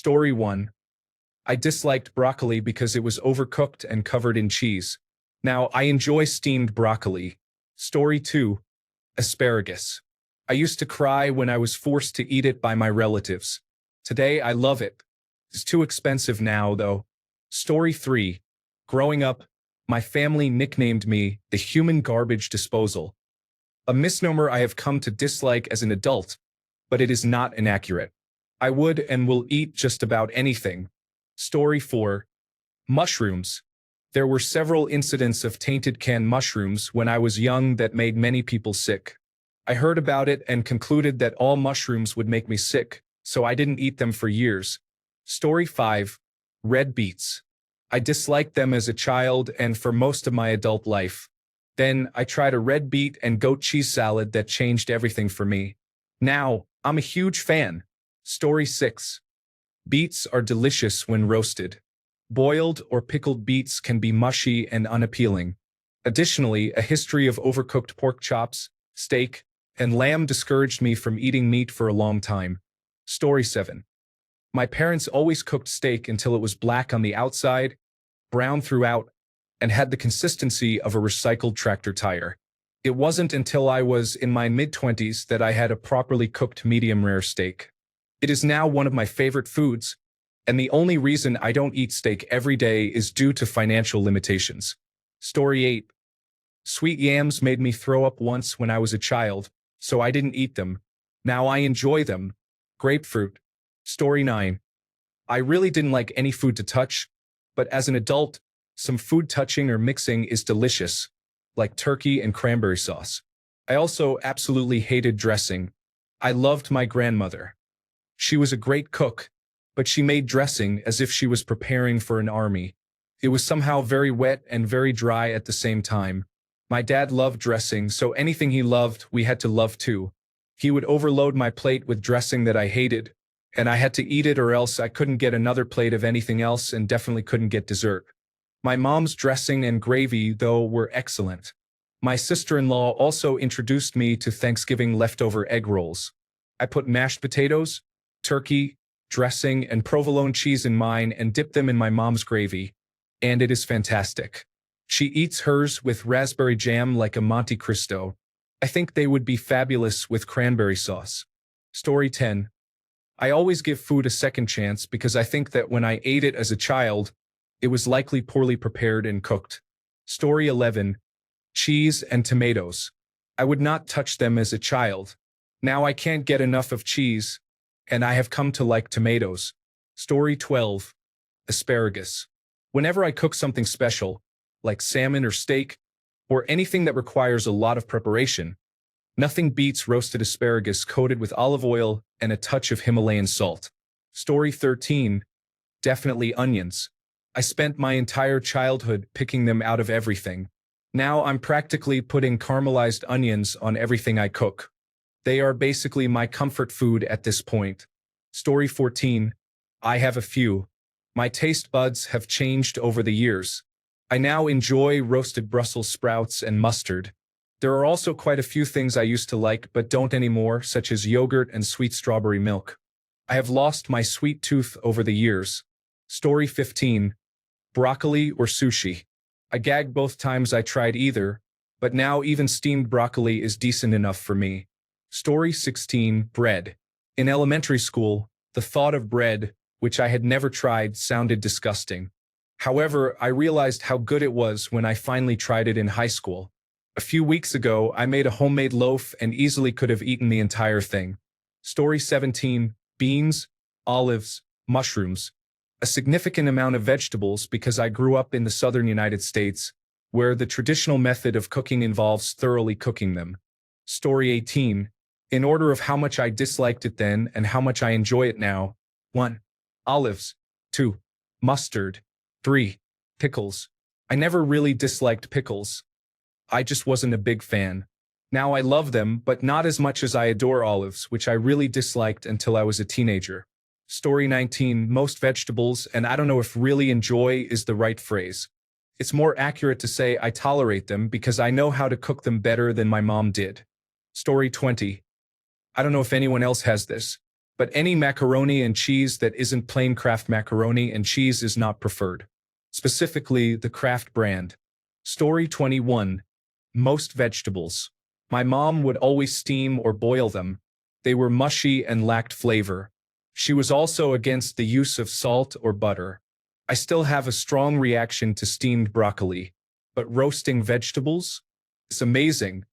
Story 1. I disliked broccoli because it was overcooked and covered in cheese. Now, I enjoy steamed broccoli. Story 2. Asparagus. I used to cry when I was forced to eat it by my relatives. Today, I love it. It's too expensive now, though. Story 3. Growing up, my family nicknamed me the human garbage disposal. A misnomer I have come to dislike as an adult, but it is not inaccurate. I would and will eat just about anything. Story 4. Mushrooms. There were several incidents of tainted canned mushrooms when I was young that made many people sick. I heard about it and concluded that all mushrooms would make me sick, so I didn't eat them for years. Story 5. Red beets. I disliked them as a child and for most of my adult life. Then I tried a red beet and goat cheese salad that changed everything for me. Now, I'm a huge fan. Story 6. Beets are delicious when roasted. Boiled or pickled beets can be mushy and unappealing. Additionally, a history of overcooked pork chops, steak, and lamb discouraged me from eating meat for a long time. Story 7. My parents always cooked steak until it was black on the outside, brown throughout, and had the consistency of a recycled tractor tire. It wasn't until I was in my mid-20s that I had a properly cooked medium-rare steak. It is now one of my favorite foods, and the only reason I don't eat steak every day is due to financial limitations. Story 8. Sweet yams made me throw up once when I was a child, so I didn't eat them. Now I enjoy them. Grapefruit. Story 9. I really didn't like any food to touch, but as an adult, some food touching or mixing is delicious, like turkey and cranberry sauce. I also absolutely hated dressing. I loved my grandmother. She was a great cook, but she made dressing as if she was preparing for an army. It was somehow very wet and very dry at the same time. My dad loved dressing, so anything he loved, we had to love too. He would overload my plate with dressing that I hated, and I had to eat it or else I couldn't get another plate of anything else and definitely couldn't get dessert. My mom's dressing and gravy, though, were excellent. My sister-in-law also introduced me to Thanksgiving leftover egg rolls. I put mashed potatoes, turkey, dressing, and provolone cheese in mine and dipped them in my mom's gravy, and it is fantastic. She eats hers with raspberry jam like a Monte Cristo. I think they would be fabulous with cranberry sauce. Story 10. I always give food a second chance because I think that when I ate it as a child, it was likely poorly prepared and cooked. Story 11. Cheese and tomatoes. I would not touch them as a child. Now I can't get enough of cheese, and I have come to like tomatoes. Story 12. Asparagus. Whenever I cook something special, like salmon or steak, or anything that requires a lot of preparation, nothing beats roasted asparagus coated with olive oil and a touch of Himalayan salt. Story 13. Definitely onions. I spent my entire childhood picking them out of everything. Now I'm practically putting caramelized onions on everything I cook. They are basically my comfort food at this point. Story 14. I have a few. My taste buds have changed over the years. I now enjoy roasted Brussels sprouts and mustard. There are also quite a few things I used to like but don't anymore, such as yogurt and sweet strawberry milk. I have lost my sweet tooth over the years. Story 15. Broccoli or sushi. I gagged both times I tried either, but now even steamed broccoli is decent enough for me. Story 16. Bread. In elementary school, the thought of bread, which I had never tried, sounded disgusting. However, I realized how good it was when I finally tried it in high school. A few weeks ago, I made a homemade loaf and easily could have eaten the entire thing. Story 17. Beans, olives, mushrooms. A significant amount of vegetables because I grew up in the southern United States, where the traditional method of cooking involves thoroughly cooking them. Story 18. In order of how much I disliked it then and how much I enjoy it now. 1. Olives. 2. Mustard. 3. Pickles. I never really disliked pickles. I just wasn't a big fan. Now I love them, but not as much as I adore olives, which I really disliked until I was a teenager. Story 19. Most vegetables, and I don't know if really enjoy is the right phrase. It's more accurate to say I tolerate them because I know how to cook them better than my mom did. Story 20. I don't know if anyone else has this, but any macaroni and cheese that isn't plain Kraft macaroni and cheese is not preferred. Specifically, the Kraft brand. Story 21. Most vegetables. My mom would always steam or boil them. They were mushy and lacked flavor. She was also against the use of salt or butter. I still have a strong reaction to steamed broccoli. But roasting vegetables? It's amazing.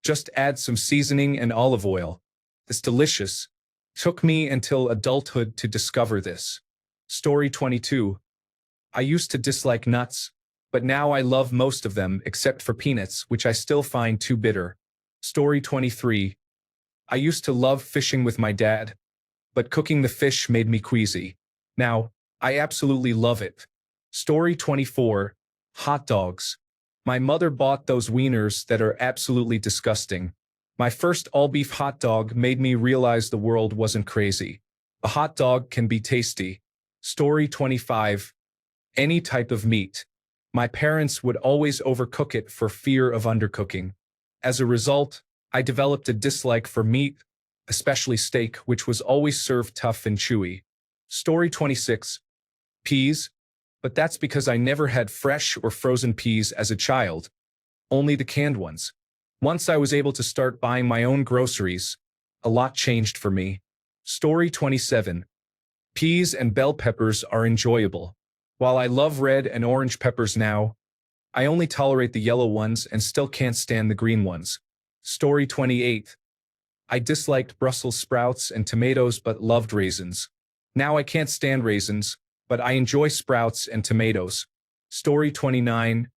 Just add some seasoning and olive oil. It's delicious. Took me until adulthood to discover this. Story 22. I used to dislike nuts, but now I love most of them except for peanuts, which I still find too bitter. Story 23. I used to love fishing with my dad, but cooking the fish made me queasy. Now, I absolutely love it. Story 24. Hot dogs. My mother bought those wieners that are absolutely disgusting. My first all-beef hot dog made me realize the world wasn't crazy. A hot dog can be tasty. Story 25. Any type of meat. My parents would always overcook it for fear of undercooking. As a result, I developed a dislike for meat, especially steak, which was always served tough and chewy. Story 26. Peas. But that's because I never had fresh or frozen peas as a child. Only the canned ones. Once I was able to start buying my own groceries, a lot changed for me. Story 27. Peas and bell peppers are enjoyable. While I love red and orange peppers now, I only tolerate the yellow ones and still can't stand the green ones. Story 28. I disliked Brussels sprouts and tomatoes but loved raisins. Now I can't stand raisins, but I enjoy sprouts and tomatoes. Story 29.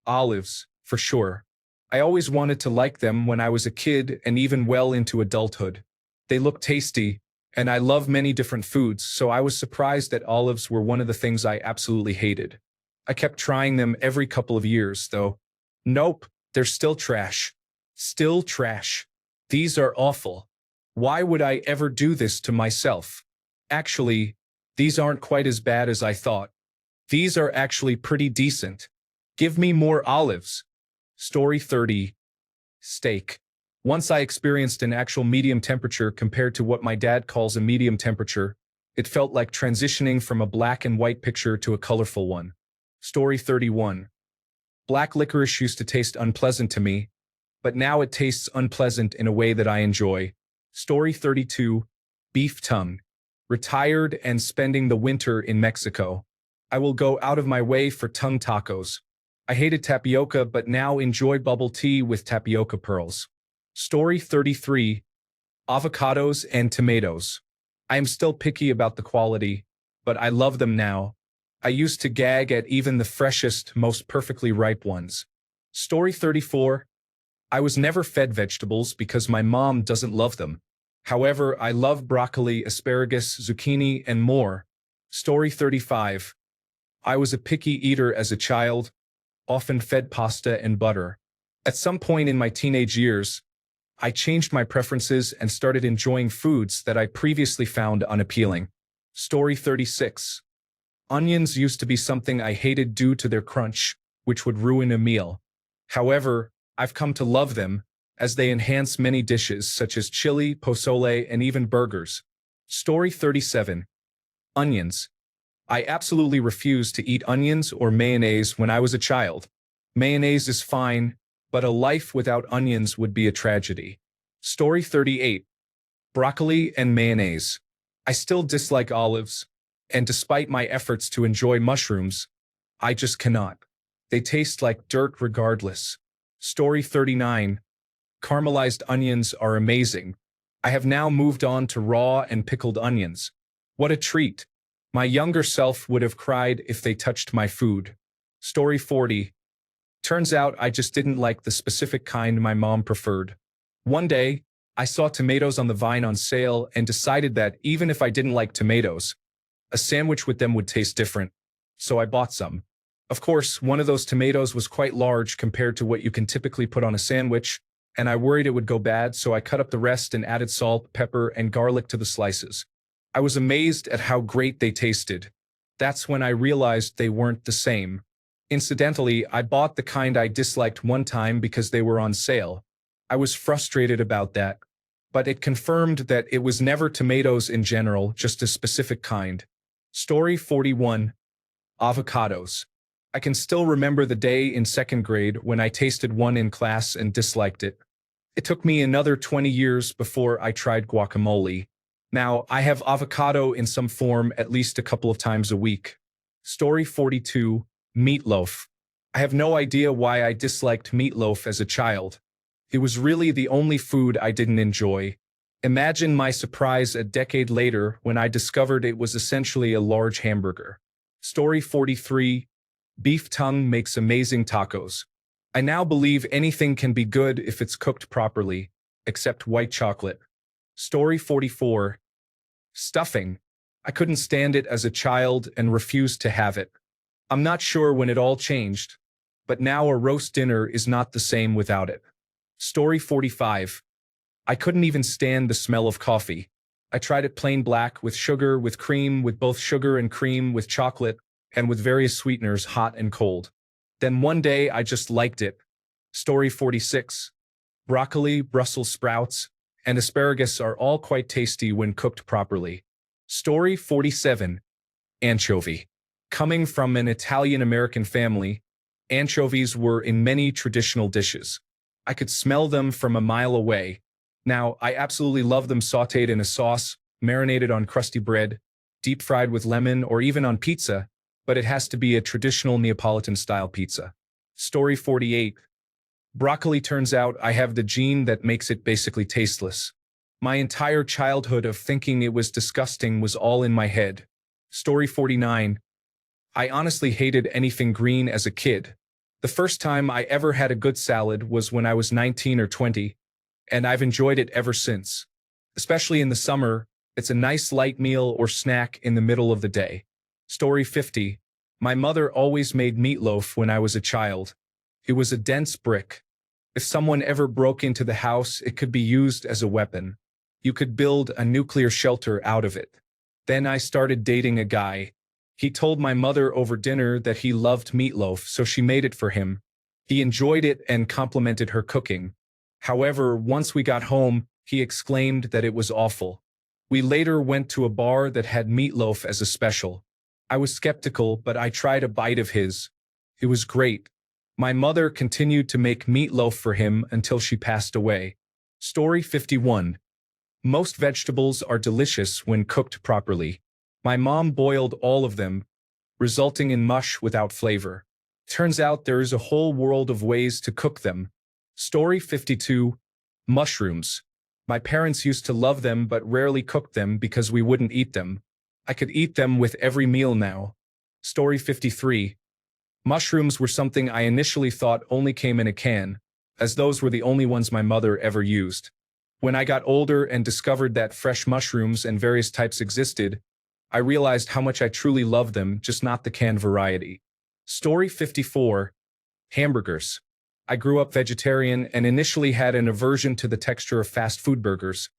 Olives, for sure. I always wanted to like them when I was a kid and even well into adulthood. They look tasty, and I love many different foods, so I was surprised that olives were one of the things I absolutely hated. I kept trying them every couple of years, though. Nope, they're still trash. Still trash. These are awful. Why would I ever do this to myself? Actually, these aren't quite as bad as I thought. These are actually pretty decent. Give me more olives. Story 30. Steak. Once I experienced an actual medium temperature compared to what my dad calls a medium temperature, it felt like transitioning from a black and white picture to a colorful one. Story 31. Black licorice used to taste unpleasant to me, but now it tastes unpleasant in a way that I enjoy. Story 32. Beef tongue. Retired and spending the winter in Mexico. I will go out of my way for tongue tacos. I hated tapioca but now enjoy bubble tea with tapioca pearls. Story 33. Avocados and tomatoes. I am still picky about the quality, but I love them now. I used to gag at even the freshest, most perfectly ripe ones. Story 34. I was never fed vegetables because my mom doesn't love them. However, I love broccoli, asparagus, zucchini, and more. Story 35. I was a picky eater as a child, often fed pasta and butter. At some point in my teenage years, I changed my preferences and started enjoying foods that I previously found unappealing. Story 36. Onions used to be something I hated due to their crunch, which would ruin a meal. However, I've come to love them, as they enhance many dishes such as chili, pozole, and even burgers. Story 37. Onions. I absolutely refused to eat onions or mayonnaise when I was a child. Mayonnaise is fine, but a life without onions would be a tragedy. Story 38. Broccoli and mayonnaise. I still dislike olives, and despite my efforts to enjoy mushrooms, I just cannot. They taste like dirt regardless. Story 39. Caramelized onions are amazing. I have now moved on to raw and pickled onions. What a treat. My younger self would have cried if they touched my food. Story 40. Turns out I just didn't like the specific kind my mom preferred. One day, I saw tomatoes on the vine on sale and decided that even if I didn't like tomatoes, a sandwich with them would taste different. So I bought some. Of course, one of those tomatoes was quite large compared to what you can typically put on a sandwich, and I worried it would go bad, so I cut up the rest and added salt, pepper, and garlic to the slices. I was amazed at how great they tasted. That's when I realized they weren't the same. Incidentally, I bought the kind I disliked one time because they were on sale. I was frustrated about that. but it confirmed that it was never tomatoes in general, just a specific kind. Story 41. Avocados. I can still remember the day in second grade when I tasted one in class and disliked it. It took me another 20 years before I tried guacamole. Now, I have avocado in some form at least a couple of times a week. Story 42. Meatloaf. I have no idea why I disliked meatloaf as a child. It was really the only food I didn't enjoy. Imagine my surprise a decade later when I discovered it was essentially a large hamburger. Story 43. Beef tongue makes amazing tacos. I now believe anything can be good if it's cooked properly, except white chocolate. Story 44. Stuffing. I couldn't stand it as a child and refused to have it. I'm not sure when it all changed, but now a roast dinner is not the same without it. Story 45. I couldn't even stand the smell of coffee. I tried it plain black, with sugar, with cream, with both sugar and cream, with chocolate, and with various sweeteners, hot and cold. Then one day I just liked it. Story 46. Broccoli, Brussels sprouts, and asparagus are all quite tasty when cooked properly. Story 47. Anchovy. Coming from an Italian-American family, anchovies were in many traditional dishes. I could smell them from a mile away. Now, I absolutely love them sautéed in a sauce, marinated on crusty bread, deep fried with lemon, or even on pizza, but it has to be a traditional Neapolitan-style pizza. Story 48. Broccoli. Turns out I have the gene that makes it basically tasteless. My entire childhood of thinking it was disgusting was all in my head. Story 49. I honestly hated anything green as a kid. The first time I ever had a good salad was when I was 19 or 20, and I've enjoyed it ever since. Especially in the summer, it's a nice light meal or snack in the middle of the day. Story 50. My mother always made meatloaf when I was a child. It was a dense brick. If someone ever broke into the house, it could be used as a weapon. You could build a nuclear shelter out of it. Then I started dating a guy. He told my mother over dinner that he loved meatloaf, so she made it for him. He enjoyed it and complimented her cooking. However, once we got home, he exclaimed that it was awful. We later went to a bar that had meatloaf as a special. I was skeptical, but I tried a bite of his. It was great. My mother continued to make meatloaf for him until she passed away. Story 51. Most vegetables are delicious when cooked properly. My mom boiled all of them, resulting in mush without flavor. Turns out there is a whole world of ways to cook them. Story 52. Mushrooms. My parents used to love them but rarely cooked them because we wouldn't eat them. I could eat them with every meal now. Story 53. Mushrooms were something I initially thought only came in a can, as those were the only ones my mother ever used. When I got older and discovered that fresh mushrooms and various types existed, I realized how much I truly loved them, just not the canned variety. Story 54. Hamburgers. I grew up vegetarian and initially had an aversion to the texture of fast food burgers,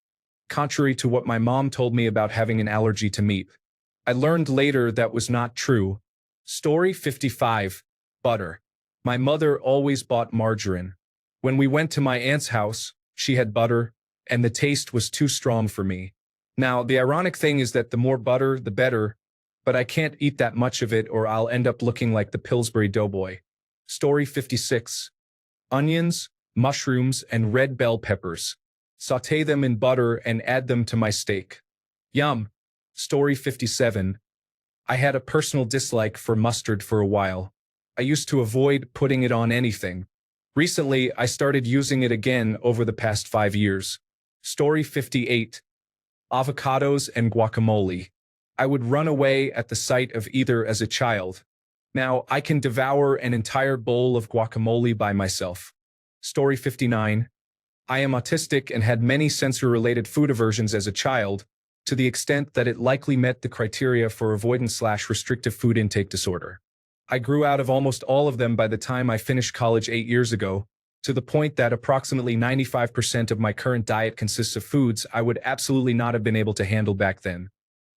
contrary to what my mom told me about having an allergy to meat. I learned later that was not true. Story 55. Butter. My mother always bought margarine. When we went to my aunt's house, she had butter, and the taste was too strong for me. Now, the ironic thing is that the more butter, the better, but I can't eat that much of it or I'll end up looking like the Pillsbury Doughboy. Story 56. Onions, mushrooms, and red bell peppers. Sauté them in butter and add them to my steak. Yum. Story 57. I had a personal dislike for mustard for a while. I used to avoid putting it on anything. Recently, I started using it again over the past 5 years. Story 58. Avocados and guacamole. I would run away at the sight of either as a child. Now, I can devour an entire bowl of guacamole by myself. Story 59. I am autistic and had many sensory-related food aversions as a child, to the extent that it likely met the criteria for avoidance/restrictive food intake disorder. I grew out of almost all of them by the time I finished college 8 years ago, to the point that approximately 95% of my current diet consists of foods I would absolutely not have been able to handle back then.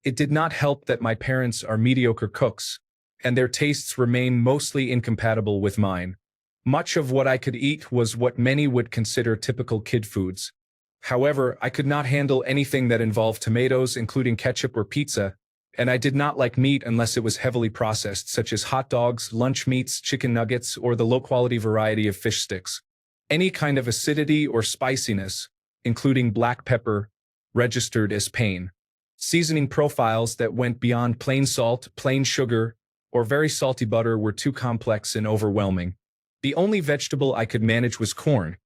It did not help that my parents are mediocre cooks, and their tastes remain mostly incompatible with mine. Much of what I could eat was what many would consider typical kid foods. However, I could not handle anything that involved tomatoes, including ketchup or pizza, and I did not like meat unless it was heavily processed, such as hot dogs, lunch meats, chicken nuggets, or the low-quality variety of fish sticks. Any kind of acidity or spiciness, including black pepper, registered as pain. Seasoning profiles that went beyond plain salt, plain sugar, or very salty butter were too complex and overwhelming. The only vegetable I could manage was corn,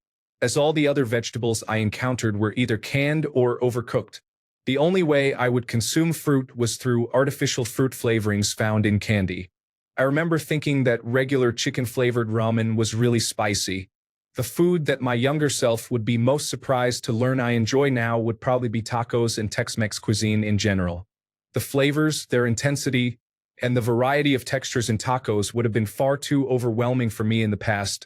as all the other vegetables I encountered were either canned or overcooked. The only way I would consume fruit was through artificial fruit flavorings found in candy. I remember thinking that regular chicken-flavored ramen was really spicy. The food that my younger self would be most surprised to learn I enjoy now would probably be tacos and Tex-Mex cuisine in general. The flavors, their intensity, and the variety of textures in tacos would have been far too overwhelming for me in the past,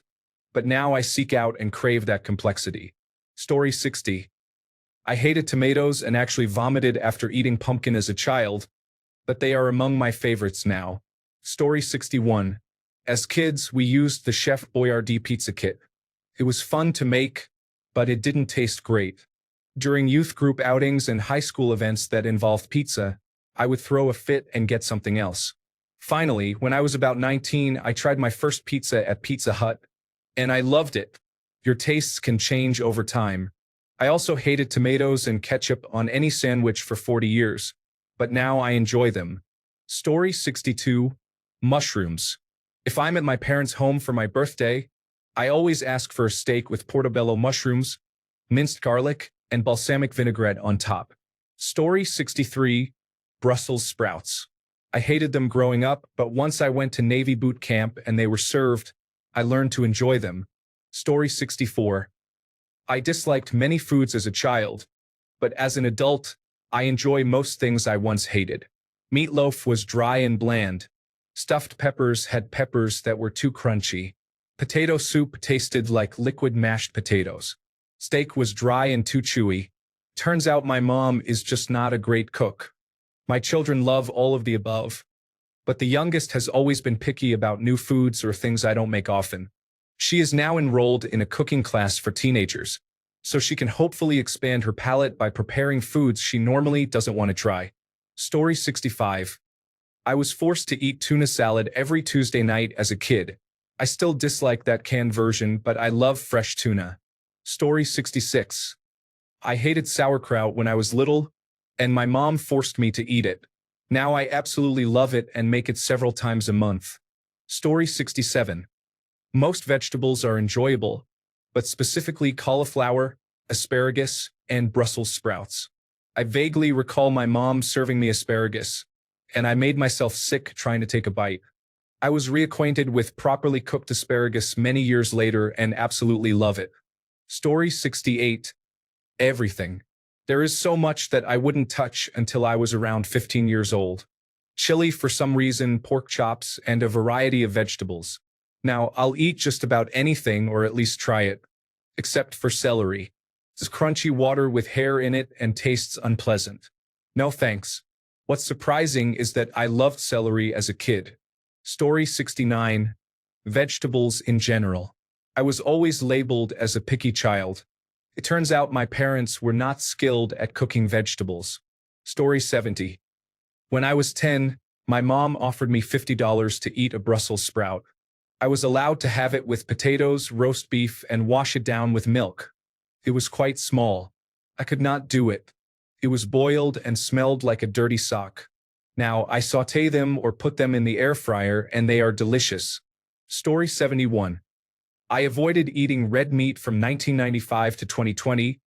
but now I seek out and crave that complexity. Story 60. I hated tomatoes and actually vomited after eating pumpkin as a child, but they are among my favorites now. Story 61. As kids, we used the Chef Boyardee pizza kit. It was fun to make, but it didn't taste great. During youth group outings and high school events that involved pizza, I would throw a fit and get something else. Finally, when I was about 19, I tried my first pizza at Pizza Hut, and I loved it. Your tastes can change over time. I also hated tomatoes and ketchup on any sandwich for 40 years, but now I enjoy them. Story 62. Mushrooms. If I'm at my parents' home for my birthday, I always ask for a steak with portobello mushrooms, minced garlic, and balsamic vinaigrette on top. Story 63. Brussels sprouts. I hated them growing up, but once I went to Navy boot camp and they were served, I learned to enjoy them. Story 64. I disliked many foods as a child, but as an adult, I enjoy most things I once hated. Meatloaf was dry and bland. Stuffed peppers had peppers that were too crunchy. Potato soup tasted like liquid mashed potatoes. Steak was dry and too chewy. Turns out my mom is just not a great cook. My children love all of the above, but the youngest has always been picky about new foods or things I don't make often. She is now enrolled in a cooking class for teenagers, so she can hopefully expand her palate by preparing foods she normally doesn't want to try. Story 65. I was forced to eat tuna salad every Tuesday night as a kid. I still dislike that canned version, but I love fresh tuna. Story 66. I hated sauerkraut when I was little, and my mom forced me to eat it. Now I absolutely love it and make it several times a month. Story 67. Most vegetables are enjoyable, but specifically cauliflower, asparagus, and Brussels sprouts. I vaguely recall my mom serving me asparagus, and I made myself sick trying to take a bite. I was reacquainted with properly cooked asparagus many years later and absolutely love it. Story 68. Everything. There is so much that I wouldn't touch until I was around 15 years old. Chili for some reason, pork chops, and a variety of vegetables. Now, I'll eat just about anything or at least try it, except for celery. It's crunchy water with hair in it and tastes unpleasant. No thanks. What's surprising is that I loved celery as a kid. Story 69. Vegetables in general. I was always labeled as a picky child. It turns out my parents were not skilled at cooking vegetables. Story 70. When I was 10, my mom offered me $50 to eat a Brussels sprout. I was allowed to have it with potatoes, roast beef, and wash it down with milk. It was quite small. I could not do it. It was boiled and smelled like a dirty sock. Now, I sauté them or put them in the air fryer, and they are delicious. Story 71. I avoided eating red meat from 1995 to 2020,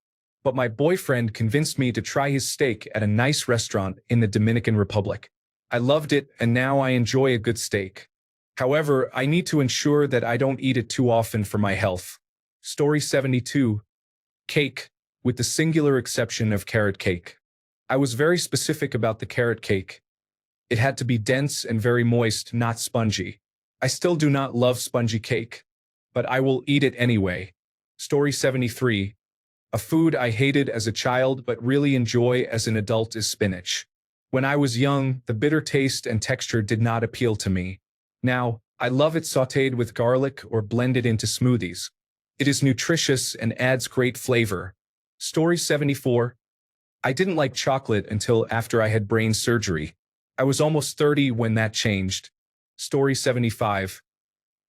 but my boyfriend convinced me to try his steak at a nice restaurant in the Dominican Republic. I loved it, and now I enjoy a good steak. However, I need to ensure that I don't eat it too often for my health. Story 72. Cake, with the singular exception of carrot cake. I was very specific about the carrot cake. It had to be dense and very moist, not spongy. I still do not love spongy cake, but I will eat it anyway. Story 73. A food I hated as a child but really enjoy as an adult is spinach. When I was young, the bitter taste and texture did not appeal to me. Now, I love it sautéed with garlic or blended into smoothies. It is nutritious and adds great flavor. Story 74. I didn't like chocolate until after I had brain surgery. I was almost 30 when that changed. Story 75.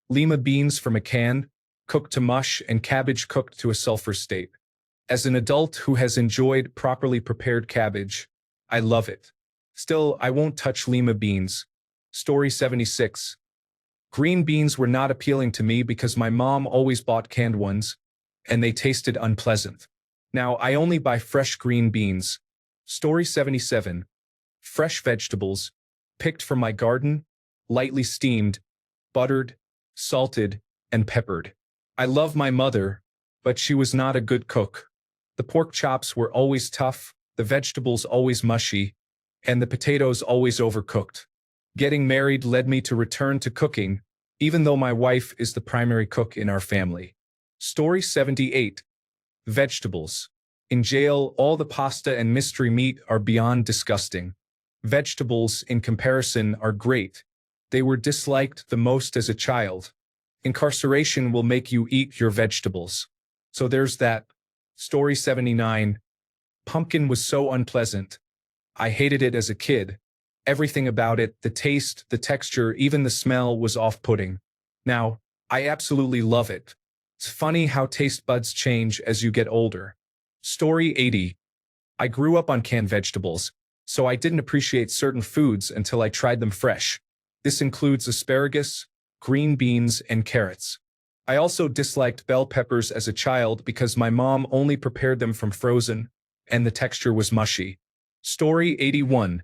Lima beans from a can, cooked to mush, and cabbage cooked to a sulfur state. As an adult who has enjoyed properly prepared cabbage, I love it. Still, I won't touch lima beans. Story 76. Green beans were not appealing to me because my mom always bought canned ones, and they tasted unpleasant. Now, I only buy fresh green beans. Story 77. Fresh vegetables, picked from my garden, lightly steamed, buttered, salted, and peppered. I love my mother, but she was not a good cook. The pork chops were always tough, the vegetables always mushy, and the potatoes always overcooked. Getting married led me to return to cooking, even though my wife is the primary cook in our family. Story 78. Vegetables. In jail, all the pasta and mystery meat are beyond disgusting. Vegetables, in comparison, are great. They were disliked the most as a child. Incarceration will make you eat your vegetables. So there's that. Story 79. Pumpkin was so unpleasant. I hated it as a kid. Everything about it, the taste, the texture, even the smell was off-putting. Now, I absolutely love it. It's funny how taste buds change as you get older. Story 80. I grew up on canned vegetables, so I didn't appreciate certain foods until I tried them fresh. This includes asparagus, green beans, and carrots. I also disliked bell peppers as a child because my mom only prepared them from frozen, and the texture was mushy. Story 81.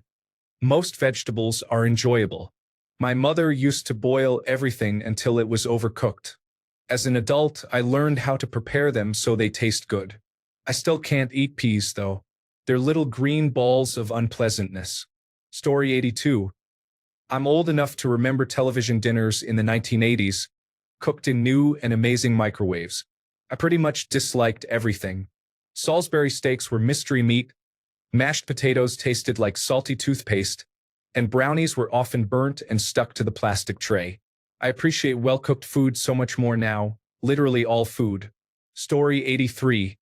Most vegetables are enjoyable. My mother used to boil everything until it was overcooked. As an adult, I learned how to prepare them so they taste good. I still can't eat peas, though. They're little green balls of unpleasantness. Story 82. I'm old enough to remember television dinners in the 1980s, cooked in new and amazing microwaves. I pretty much disliked everything. Salisbury steaks were mystery meat, mashed potatoes tasted like salty toothpaste, and brownies were often burnt and stuck to the plastic tray. I appreciate well-cooked food so much more now, literally all food. Story 83.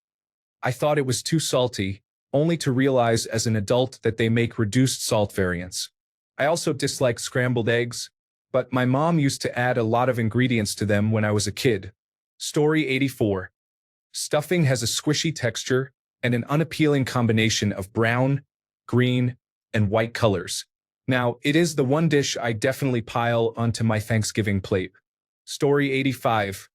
I thought it was too salty, only to realize as an adult that they make reduced salt variants. I also dislike scrambled eggs, but my mom used to add a lot of ingredients to them when I was a kid. Story 84. Stuffing has a squishy texture and an unappealing combination of brown, green, and white colors. Now, it is the one dish I definitely pile onto my Thanksgiving plate. Story 85.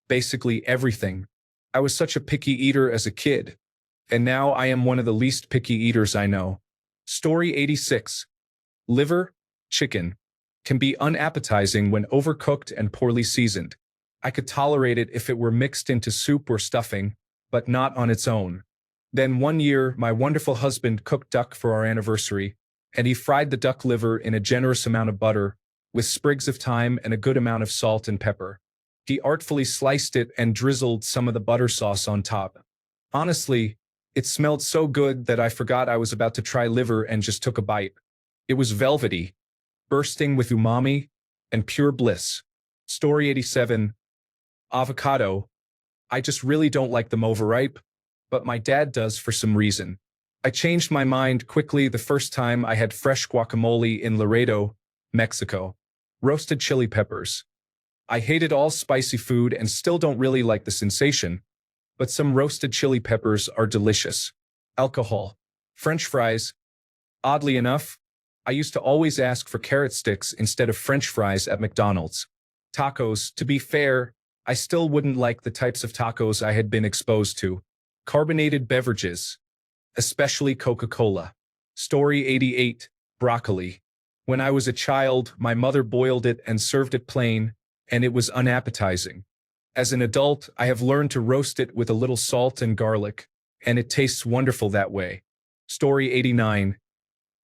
Basically everything. I was such a picky eater as a kid, and now I am one of the least picky eaters I know. Story 86. Liver, chicken, can be unappetizing when overcooked and poorly seasoned. I could tolerate it if it were mixed into soup or stuffing, but not on its own. Then one year, my wonderful husband cooked duck for our anniversary, and he fried the duck liver in a generous amount of butter, with sprigs of thyme and a good amount of salt and pepper. He artfully sliced it and drizzled some of the butter sauce on top. Honestly, it smelled so good that I forgot I was about to try liver and just took a bite. It was velvety, bursting with umami and pure bliss. Story 87. Avocado. I just really don't like them overripe, but my dad does for some reason. I changed my mind quickly the first time I had fresh guacamole in Laredo, Mexico. Roasted chili peppers. I hated all spicy food and still don't really like the sensation, but some roasted chili peppers are delicious. Alcohol. French fries. Oddly enough, I used to always ask for carrot sticks instead of French fries at McDonald's. Tacos. To be fair, I still wouldn't like the types of tacos I had been exposed to. Carbonated beverages, especially Coca-Cola. Story 88. Broccoli. When I was a child, my mother boiled it and served it plain, and it was unappetizing. As an adult, I have learned to roast it with a little salt and garlic, and it tastes wonderful that way. Story 89.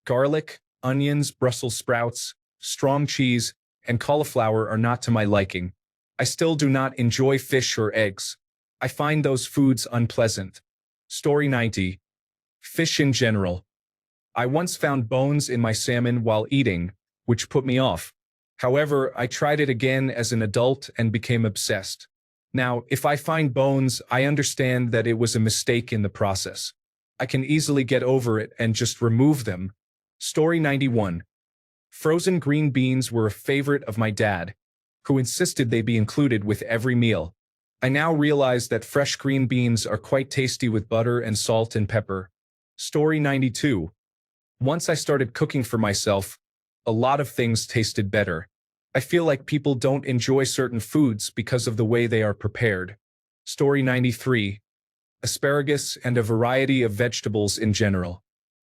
Garlic, onions, Brussels sprouts, strong cheese, and cauliflower are not to my liking. I still do not enjoy fish or eggs. I find those foods unpleasant. Story 90. Fish in general. I once found bones in my salmon while eating, which put me off. However, I tried it again as an adult and became obsessed. Now, if I find bones, I understand that it was a mistake in the process. I can easily get over it and just remove them. Story 91. Frozen green beans were a favorite of my dad, who insisted they be included with every meal. I now realize that fresh green beans are quite tasty with butter and salt and pepper. Story 92. Once I started cooking for myself, a lot of things tasted better. I feel like people don't enjoy certain foods because of the way they are prepared. Story 93. Asparagus and a variety of vegetables in general.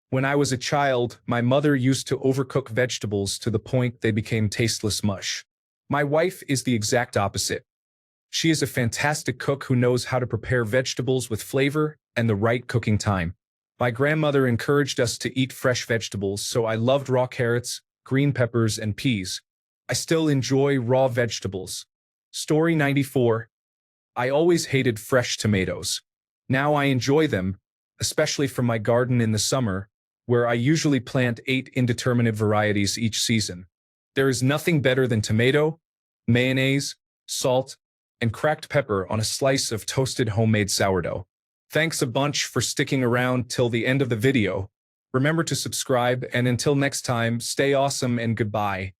When I was a child, my mother used to overcook vegetables to the point they became tasteless mush. My wife is the exact opposite. She is a fantastic cook who knows how to prepare vegetables with flavor and the right cooking time. My grandmother encouraged us to eat fresh vegetables, so I loved raw carrots, green peppers, and peas. I still enjoy raw vegetables. Story 94. I always hated fresh tomatoes. Now I enjoy them, especially from my garden in the summer, where I usually plant 8 indeterminate varieties each season. There is nothing better than tomato, mayonnaise, salt, and cracked pepper on a slice of toasted homemade sourdough. Thanks a bunch for sticking around till the end of the video. Remember to subscribe, and until next time, stay awesome and goodbye.